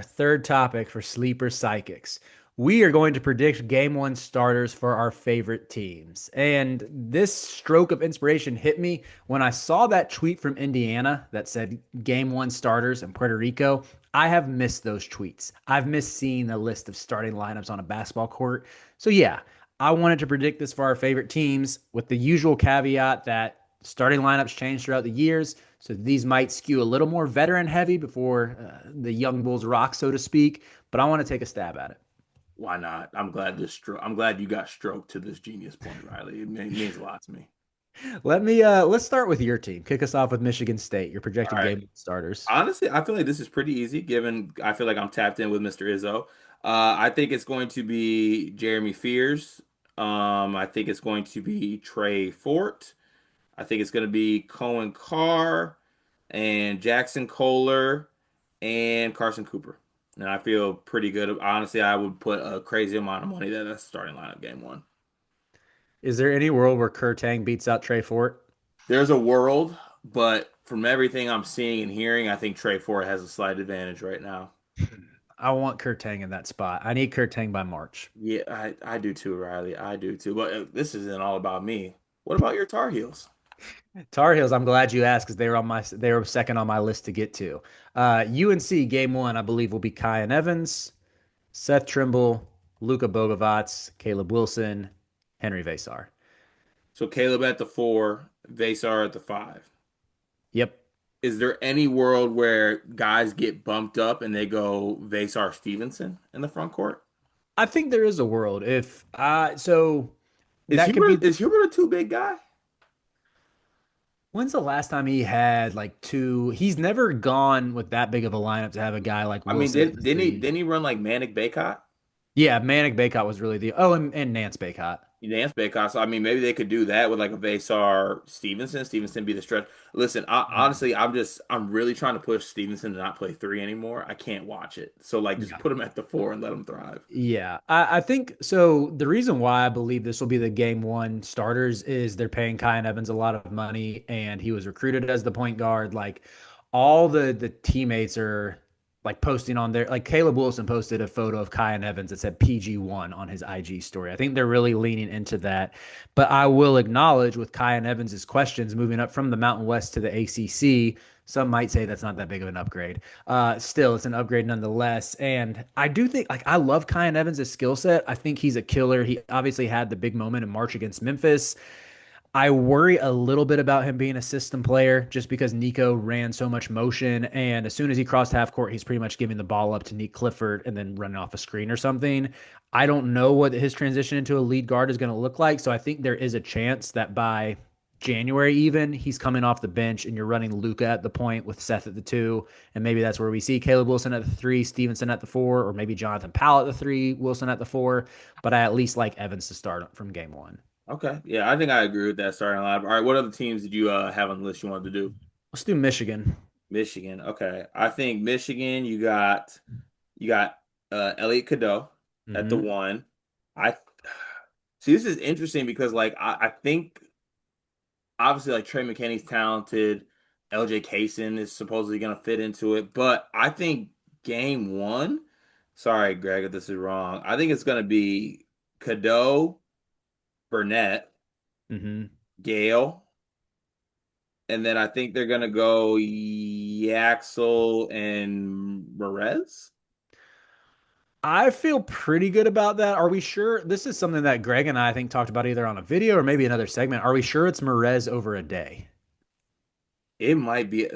third topic for sleeper psychics. We are going to predict game one starters for our favorite teams. And this stroke of inspiration hit me when I saw that tweet from Indiana that said game one starters in Puerto Rico. I have missed those tweets. I've missed seeing a list of starting lineups on a basketball court. So, yeah, I wanted to predict this for our favorite teams with the usual caveat that starting lineups change throughout the years. So these might skew a little more veteran heavy before the young bulls rock, so to speak. But I want to take a stab at Why not? I'm glad you got stroked to this genius point, Riley. It means a lot to me. it. Let's start with your team. Kick us off with Michigan State, your All projected right. game starters. Honestly, I feel like this is pretty easy given I feel like I'm tapped in with Mr. Izzo. I think it's going to be Jeremy Fears. I think it's going to be Trey Fort. I think it's going to be Cohen Carr and Jackson Kohler and Carson Cooper. And I feel pretty good. Honestly, I would put a crazy amount of money that that's starting lineup game one. Is there any world where Kurtang beats out Trey Fort? There's a world, but from everything I'm seeing and hearing, I think Trey Ford has a slight advantage right now. I want Kurtang in that spot. I need Kurtang by March. Yeah, I do too, Riley. I do too. But this isn't all about me. What about your Tar Heels? Tar Heels, I'm glad you asked because they were second on my list to get to. UNC game one, I believe, will be Kyan Evans, Seth Trimble, Luka Bogovac, Caleb Wilson, Henry Vasar. So Caleb at the 4, Vasar at the 5. Yep. Is there any world where guys get bumped up and they go Vasar Stevenson in the front court? I think there is a world if so Is that could be. Hubert a too big guy? When's the last time he had like two? He's never gone with that big of a lineup to have a guy like I mean, Wilson at the three. didn't he run like Manic Baycott? Yeah, Manic Baycott was really the and Nance Baycott. Dance Baycott. So I mean, maybe they could do that with like a Vasar Stevenson. Stevenson be the stretch. Listen, honestly, I'm really trying to push Stevenson to not play 3 anymore. I can't watch it. So like, just Yeah. put him at the 4 and let him thrive. Yeah, I think so. The reason why I believe this will be the game one starters is they're paying Kyan Evans a lot of money, and he was recruited as the point guard. Like all the teammates are like posting on there. Like Caleb Wilson posted a photo of Kyan Evans that said PG1 on his IG story. I think they're really leaning into that. But I will acknowledge with Kyan Evans's questions moving up from the Mountain West to the ACC. Some might say that's not that big of an upgrade. Still, it's an upgrade nonetheless. And I do think, like, I love Kyan Evans' skill set. I think he's a killer. He obviously had the big moment in March against Memphis. I worry a little bit about him being a system player just because Nico ran so much motion. And as soon as he crossed half court, he's pretty much giving the ball up to Nick Clifford and then running off a screen or something. I don't know what his transition into a lead guard is going to look like. So I think there is a chance that by January, even, he's coming off the bench and you're running Luca at the point with Seth at the two. And maybe that's where we see Caleb Wilson at the three, Stevenson at the four, or maybe Jonathan Powell at the three, Wilson at the four. But I at least like Evans to start from game one. Okay. Yeah, I think I agree with that starting lineup. All right, what other teams did you have on the list you wanted to do? Let's do Michigan. Michigan. Okay. I think Michigan, you got Elliot Cadeau at the Mm-hmm. one. I see this is interesting because like I think obviously like Trey McKinney's talented. LJ Kaysen is supposedly gonna fit into it, but I think game one, sorry, Greg, if this is wrong. I think it's gonna be Cadeau, Burnett, Mm-hmm. Gale, and then I think they're gonna go Yaxel and Perez. I feel pretty good about that. Are we sure? This is something that Greg and I think talked about either on a video or maybe another segment. Are we sure it's Merez over a day? It might be.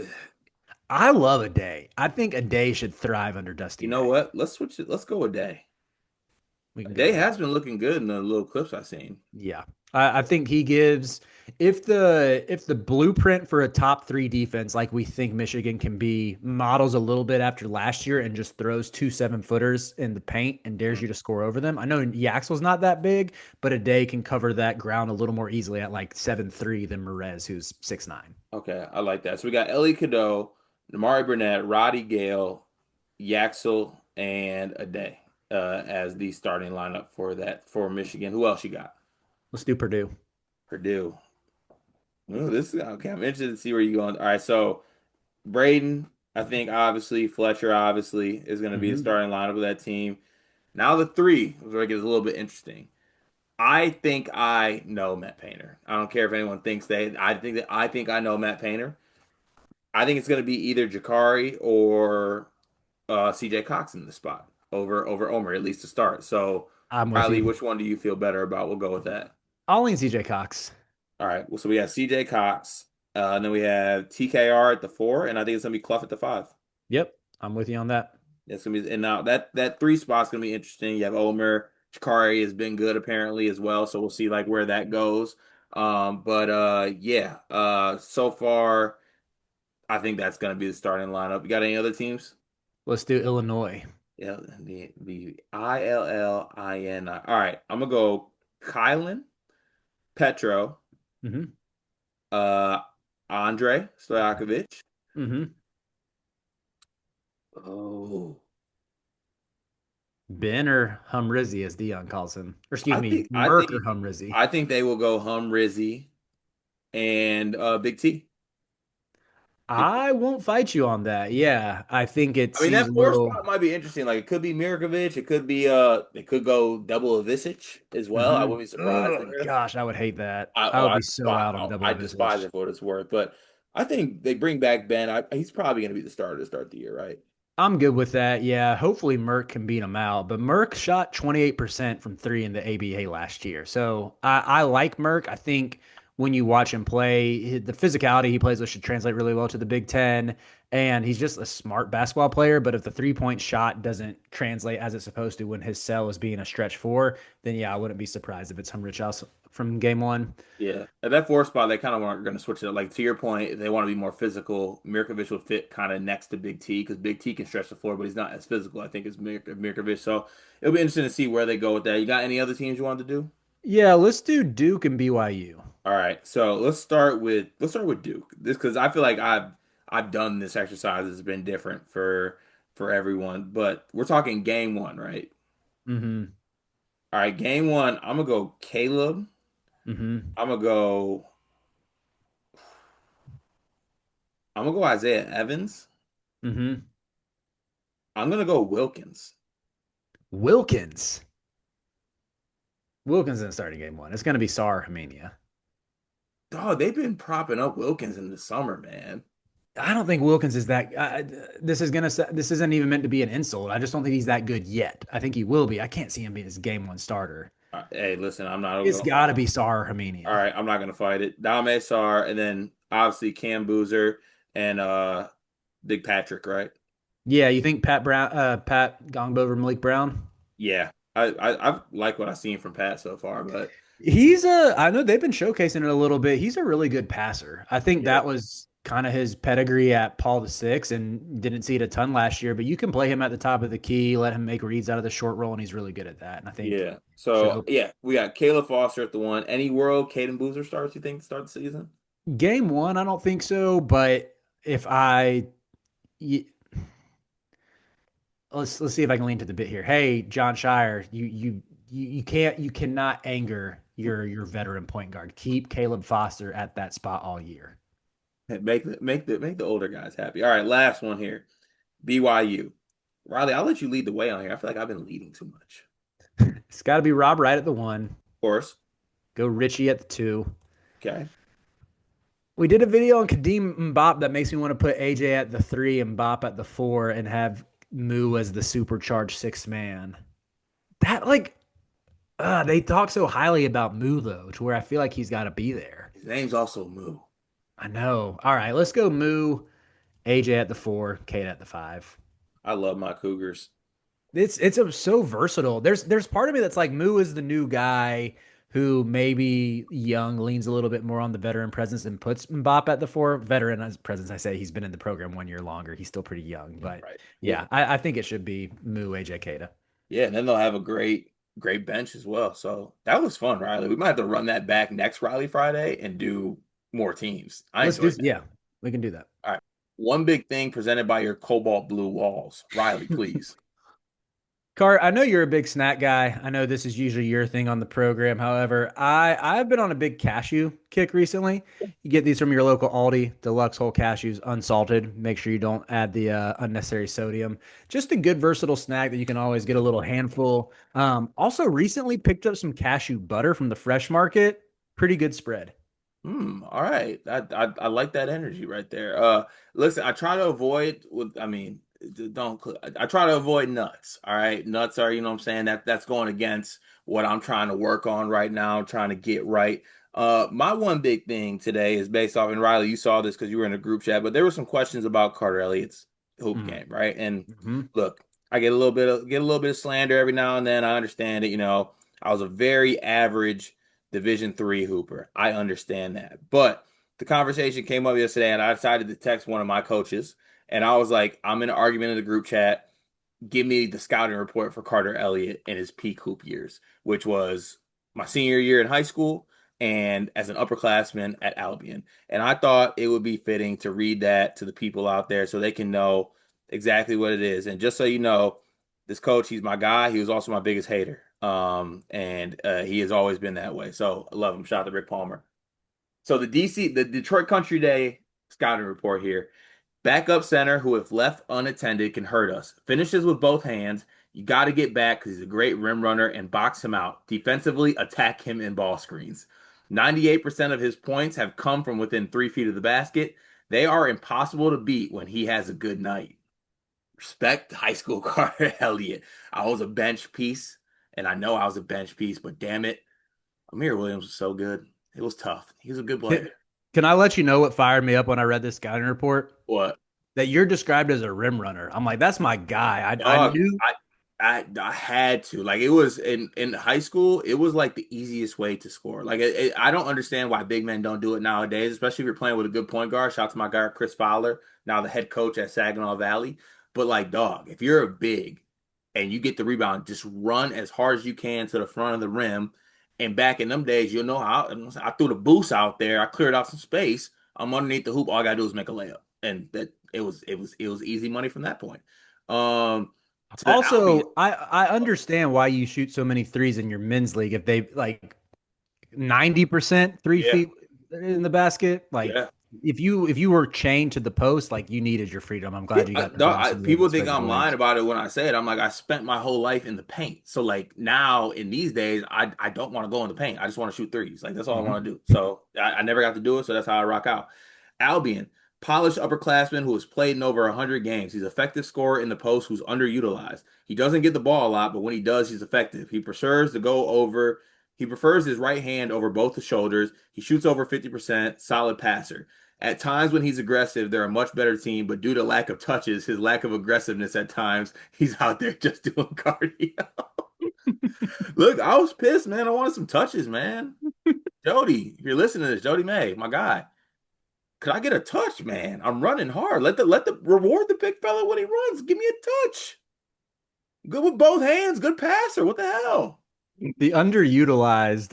I love a day. I think a day should thrive under Dusty You know May. what? Let's switch it. Let's go a day. We A can go day with that. has been looking good in the little clips I've seen. Yeah. I think he gives if the blueprint for a top three defense like we think Michigan can be models a little bit after last year and just throws two 7-footers in the paint and dares you to score over them. I know Yaxel's not that big, but a day can cover that ground a little more easily at like 7'3" than Merez, who's 6'9". Okay, I like that. So we got Ellie Cadeau, Namari Burnett, Roddy Gale, Yaxel, and Ade as the starting lineup for that for Michigan. Who else you got? Let's do Purdue. Purdue. Ooh, this is okay. I'm interested to see where you're going. All right, so Braden, I think obviously Fletcher obviously is going to be the Hmm. starting lineup of that team. Now the three, where it gets a little bit interesting. I think I know Matt Painter. I don't care if anyone thinks they. I think I know Matt Painter. I think it's going to be either Jakari or CJ Cox in the spot over Omer at least to start. So I'm with Riley, you. which one do you feel better about? We'll go with that. I'll lean CJ Cox. All right. Well, so we have CJ Cox, and then we have TKR at the four, and I think it's gonna be Clough at the five. Yep. I'm with you on that. It's gonna be, and now that three spot's gonna be interesting. You have Omer, Jakari has been good apparently as well, so we'll see like where that goes. But yeah. So far, I think that's gonna be the starting lineup. You got any other teams? Let's do Illinois. Yeah, the Illini. All right, I'm gonna go Kylan, Petro, Hmm. uh, Andre Stojakovic. Hmm. Oh, Ben or Humrizzi, as Dion calls him. Or excuse I me, think I Merk or think Humrizzi. I think they will go Rizzy, and Big T. Big T. I won't fight you on that. Yeah, I think it I mean seems a that four little. spot might be interesting. Like it could be Mirkovic, it could be they could go double Ivisic as well. I wouldn't be surprised Oh there. gosh, I would hate that. I I oh would I be so despise out on oh, double I of his despise itch. it for what it's worth, but I think they bring back Ben. He's probably going to be the starter to start the year, right? I'm good with that. Yeah, hopefully Merck can beat him out. But Merck shot 28% from three in the ABA last year. So I like Merck. I think when you watch him play, the physicality he plays with should translate really well to the Big Ten. And he's just a smart basketball player. But if the 3-point shot doesn't translate as it's supposed to when his cell is being a stretch four, then yeah, I wouldn't be surprised if it's him Rich House from game one. Yeah, at that four spot, they kind of are going to switch it. Like to your point, they want to be more physical. Mirkovic will fit kind of next to Big T because Big T can stretch the floor, but he's not as physical, I think, as Mirkovic. So it'll be interesting to see where they go with that. You got any other teams you wanted to do? Yeah, let's do Duke and BYU. All right, so let's start with Duke. This because I feel like I've done this exercise. It's been different for everyone, but we're talking game one, right? Mm-hmm. All right, game one. I'm gonna go Caleb. Mm-hmm. I'm gonna go. I'm gonna go Isaiah Evans. Mm-hmm. I'm gonna go Wilkins. Wilkins. Wilkins in starting game one. It's going to be Sar Hamania. Dog, they've been propping up Wilkins in the summer, man. I don't think Wilkins is that. This isn't even meant to be an insult. I just don't think he's that good yet. I think he will be. I can't see him being his game one starter. Hey, listen, I'm not It's gonna fight. got to be Sar All Hamania. right, I'm not gonna fight it. Dame Sar, and then obviously Cam Boozer and Big Patrick, right? Yeah, you think Pat Brown, Pat Gongbo over Malik Brown? Yeah, I like what I've seen from Pat so far, but. I know they've been showcasing it a little bit. He's a really good passer. I think Yeah. that was kind of his pedigree at Paul the Six and didn't see it a ton last year, but you can play him at the top of the key, let him make reads out of the short roll, and he's really good at that. And I think Yeah. should So open yeah, we got Caleb Foster at the one. Any world Caden Boozer starts, you think, to start the season? game one, I don't think so, but if I y- let's see if I can lean to the bit here. Hey, John Shire, you cannot anger your veteran point guard. Keep Caleb Foster at that spot all year. Make the older guys happy. All right, last one here. BYU. Riley, I'll let you lead the way on here. I feel like I've been leading too much. It's got to be Rob Wright at the one. Of course. Go Richie at the two. Okay. We did a video on Kadeem Mbop that makes me want to put AJ at the three and Mbop at the four and have Moo as the supercharged sixth man. That they talk so highly about Moo though, to where I feel like he's got to be there. His name's also Moo. I know. All right, let's go Moo, AJ at the four, Kate at the five. I love my Cougars. So versatile. There's part of me that's like Moo is the new guy who maybe young leans a little bit more on the veteran presence and puts Mbop at the four. Veteran as presence, I say he's been in the program 1 year longer. He's still pretty young, but Right. Yeah. yeah, I think it should be Moo AJ Kada. Yeah, and then they'll have a great bench as well. So that was fun, Riley. We might have to run that back next Riley Friday and do more teams. I Let's do enjoyed that. yeah, we can do that. All right. One big thing presented by your cobalt blue walls. Riley, please. Cart, I know you're a big snack guy. I know this is usually your thing on the program. However, I've been on a big cashew kick recently. You get these from your local Aldi, deluxe whole cashews, unsalted. Make sure you don't add the unnecessary sodium. Just a good versatile snack that you can always get a little handful. Also, recently picked up some cashew butter from the fresh market. Pretty good spread. All right. I like that energy right there. Listen, I try to avoid with I mean, don't I try to avoid nuts. All right. Nuts are, you know what I'm saying? That's going against what I'm trying to work on right now, trying to get right. My one big thing today is based off, and Riley, you saw this because you were in a group chat, but there were some questions about Carter Elliott's hoop game, right? And Mm-hmm. look, I get a little bit of slander every now and then. I understand it, I was a very average Division 3 hooper. I understand that. But the conversation came up yesterday, and I decided to text one of my coaches, and I was like, I'm in an argument in the group chat. Give me the scouting report for Carter Elliott in his peak hoop years, which was my senior year in high school and as an upperclassman at Albion. And I thought it would be fitting to read that to the people out there so they can know exactly what it is. And just so you know, this coach, he's my guy. He was also my biggest hater. And he has always been that way. So I love him. Shout out to Rick Palmer. So the Detroit Country Day scouting report here. Backup center who, if left unattended, can hurt us. Finishes with both hands. You got to get back because he's a great rim runner and box him out. Defensively, attack him in ball screens. 98% of his points have come from within 3 feet of the basket. They are impossible to beat when he has a good night. Respect high school Carter Elliott. I was a bench piece, and I know I was a bench piece, but damn it, Amir Williams was so good. It was tough. He was a good Can, player. can I let you know what fired me up when I read this scouting report? What? That you're described as a rim runner. I'm like, that's my guy. I Dog, knew. I had to. Like, it was in high school, it was like the easiest way to score. Like, I don't understand why big men don't do it nowadays, especially if you're playing with a good point guard. Shout out to my guy Chris Fowler, now the head coach at Saginaw Valley. But like, dog, if you're a big and you get the rebound, just run as hard as you can to the front of the rim. And back in them days, you'll know how I threw the boost out there. I cleared out some space. I'm underneath the hoop. All I gotta do is make a layup, and that it was easy money from that point. To the Albion, Also, I understand why you shoot so many threes in your men's league. If they like 90% three yeah, feet in the basket, like yeah. if you were chained to the post, like you needed your freedom. I'm Yeah, glad you got the versatility of people those think physical I'm lying legs. about it when I say it. I'm like, I spent my whole life in the paint. So like now in these days, I don't want to go in the paint. I just want to shoot threes. Like that's all I Mhm. want to do. So I never got to do it. So that's how I rock out. Albion, polished upperclassman who has played in over 100 games. He's effective scorer in the post who's underutilized. He doesn't get the ball a lot, but when he does, he's effective. He prefers to go over. He prefers his right hand over both the shoulders. He shoots over 50%. Solid passer. At times when he's aggressive, they're a much better team, but due to lack of touches, his lack of aggressiveness at times, he's out there just doing cardio. Look, I was pissed, man. I wanted some touches, man. Jody, if you're listening to this, Jody May, my guy. Could I get a touch, man? I'm running hard. Let the reward the big fella when he runs. Give me a touch. Good with both hands. Good passer. What the hell? The underutilized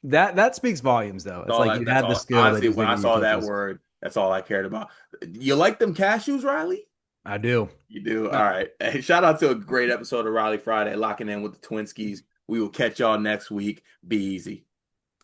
that speaks volumes though. It's like you That's have the all. skill, they Honestly, just when didn't I get your saw that touches. word, that's all I cared about. You like them cashews, Riley? I do. You do. Uh, All right. Hey, shout out to a great episode of Riley Friday, locking in with the Twinskies. We will catch y'all next week. Be easy.